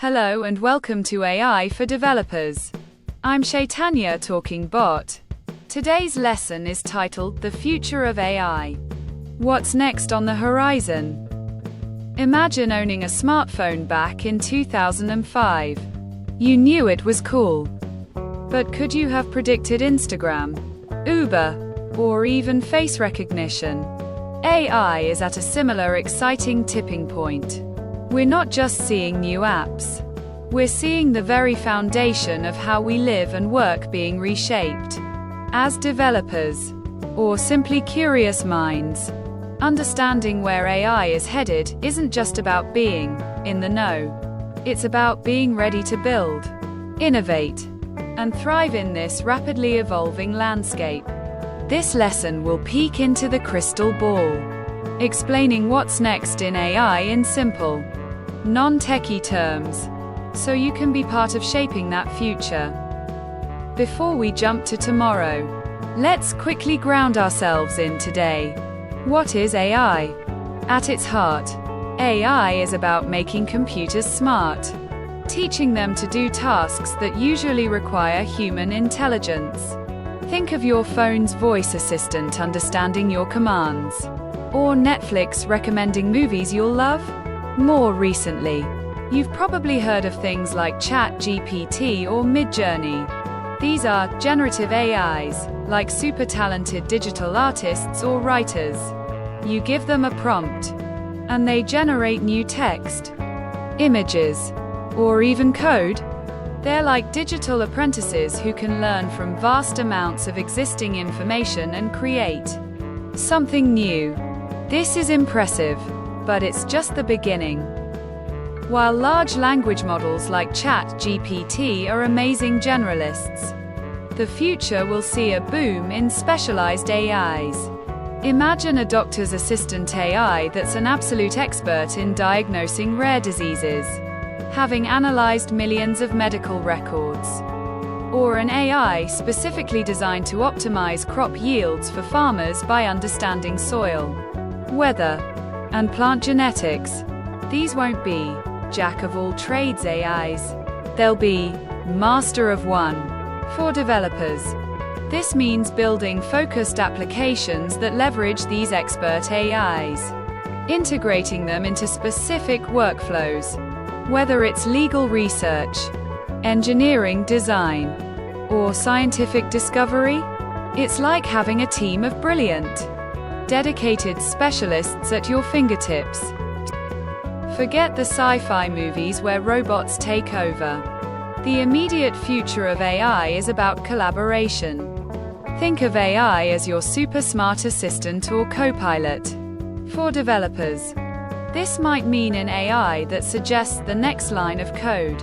Hello and welcome to AI for Developers. I'm Chaitanya talking bot. Today's lesson is titled The Future of AI. What's next on the horizon? Imagine owning a smartphone back in 2005. You knew it was cool. But could you have predicted Instagram, Uber, or even face recognition? AI is at a similar exciting tipping point. We're not just seeing new apps. We're seeing the very foundation of how we live and work being reshaped. As developers, or simply curious minds, understanding where AI is headed isn't just about being in the know. It's about being ready to build, innovate, and thrive in this rapidly evolving landscape. This lesson will peek into the crystal ball, explaining what's next in AI in simple, non-techie terms, so you can be part of shaping that future. Before we jump to tomorrow, let's quickly ground ourselves in today. What is AI? At its heart, AI is about making computers smart, teaching them to do tasks that usually require human intelligence. Think of your phone's voice assistant understanding your commands, or Netflix recommending movies you'll love. More recently, you've probably heard of things like ChatGPT or Midjourney. These are generative AIs, like super talented digital artists or writers. You give them a prompt, and they generate new text, images, or even code. They're like digital apprentices who can learn from vast amounts of existing information and create something new. This is impressive, but it's just the beginning. While large language models like ChatGPT are amazing generalists, the future will see a boom in specialized AIs. Imagine a doctor's assistant AI that's an absolute expert in diagnosing rare diseases, having analyzed millions of medical records. Or an AI specifically designed to optimize crop yields for farmers by understanding soil, weather, and plant genetics. These won't be jack-of-all-trades AIs. They'll be master of one. For developers, this means building focused applications that leverage these expert AIs, integrating them into specific workflows. Whether it's legal research, engineering design, or scientific discovery, it's like having a team of brilliant, dedicated specialists at your fingertips. Forget the sci-fi movies where robots take over. The immediate future of AI is about collaboration. Think of AI as your super smart assistant or co-pilot. For developers, this might mean an AI that suggests the next line of code,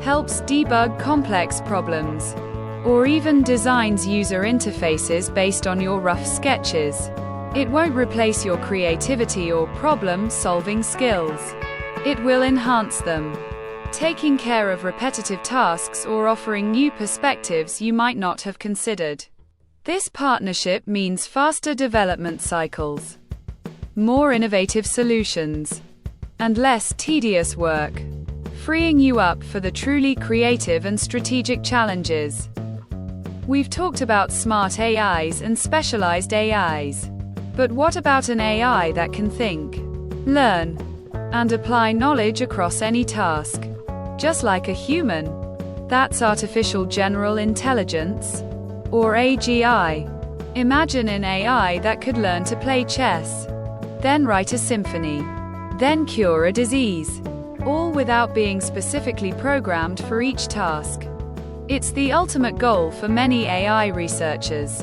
helps debug complex problems, or even designs user interfaces based on your rough sketches. It won't replace your creativity or problem-solving skills. It will enhance them, taking care of repetitive tasks or offering new perspectives you might not have considered. This partnership means faster development cycles, more innovative solutions, and less tedious work, freeing you up for the truly creative and strategic challenges. We've talked about smart AIs and specialized AIs. But what about an AI that can think, learn, and apply knowledge across any task? Just like a human. That's artificial general intelligence, or AGI. Imagine an AI that could learn to play chess, then write a symphony, then cure a disease, all without being specifically programmed for each task. It's the ultimate goal for many AI researchers.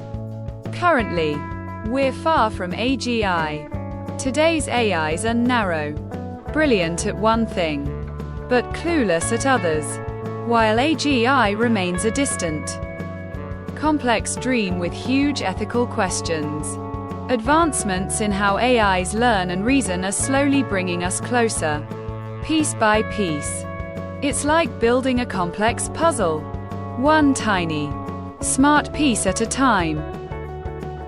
Currently, we're far from AGI. Today's AIs are narrow, brilliant at one thing, but clueless at others, while AGI remains a distant, complex dream with huge ethical questions. Advancements in how AIs learn and reason are slowly bringing us closer, piece by piece. It's like building a complex puzzle, one tiny, smart piece at a time.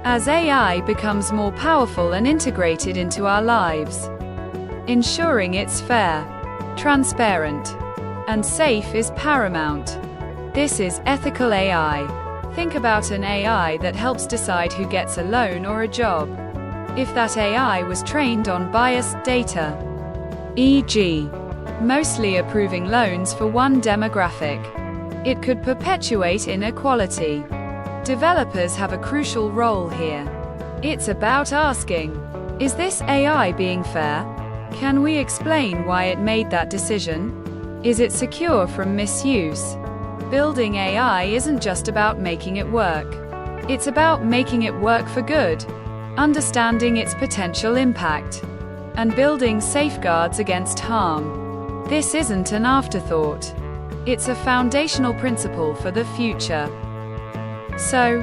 As AI becomes more powerful and integrated into our lives, ensuring it's fair, transparent, and safe is paramount. This is ethical AI. Think about an AI that helps decide who gets a loan or a job. If that AI was trained on biased data, e.g., mostly approving loans for one demographic, it could perpetuate inequality. Developers have a crucial role here. It's about asking, is this AI being fair? Can we explain why it made that decision? Is it secure from misuse? Building AI isn't just about making it work. It's about making it work for good, understanding its potential impact, and building safeguards against harm. This isn't an afterthought. It's a foundational principle for the future. So,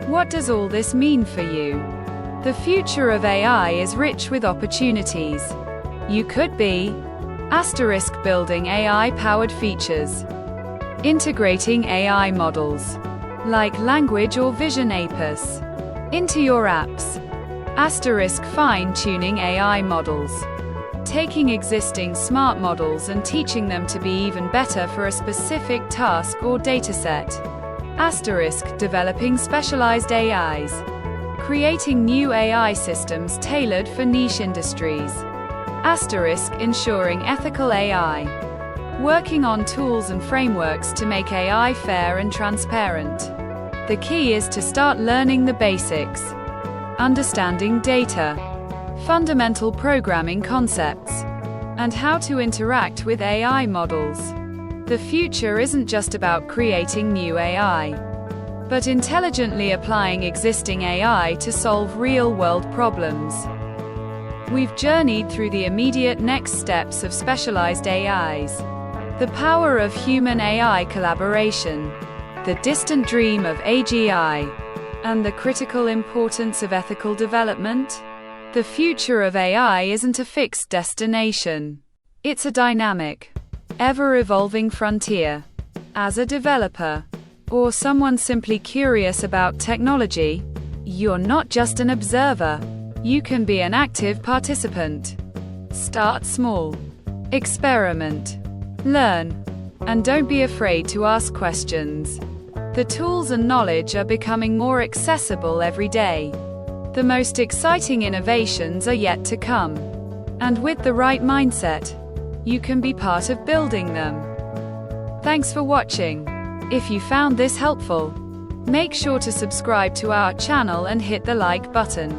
what does all this mean for you? The future of AI is rich with opportunities. You could be building AI-powered features, integrating AI models, like language or vision APIs, into your apps, fine-tuning AI models, taking existing smart models and teaching them to be even better for a specific task or dataset, developing specialized AIs, creating new AI systems tailored for niche industries, ensuring ethical AI, working on tools and frameworks to make AI fair and transparent. The key is to start learning the basics, understanding data, fundamental programming concepts, and how to interact with AI models. The future isn't just about creating new AI, but intelligently applying existing AI to solve real-world problems. We've journeyed through the immediate next steps of specialized AIs, the power of human-AI collaboration, the distant dream of AGI, and the critical importance of ethical development. The future of AI isn't a fixed destination. It's a dynamic, ever-evolving frontier. As a developer, or someone simply curious about technology, you're not just an observer. You can be an active participant. Start small. Experiment. Learn. And don't be afraid to ask questions. The tools and knowledge are becoming more accessible every day. The most exciting innovations are yet to come. And with the right mindset, you can be part of building them. Thanks for watching. If you found this helpful, make sure to subscribe to our channel and hit the like button.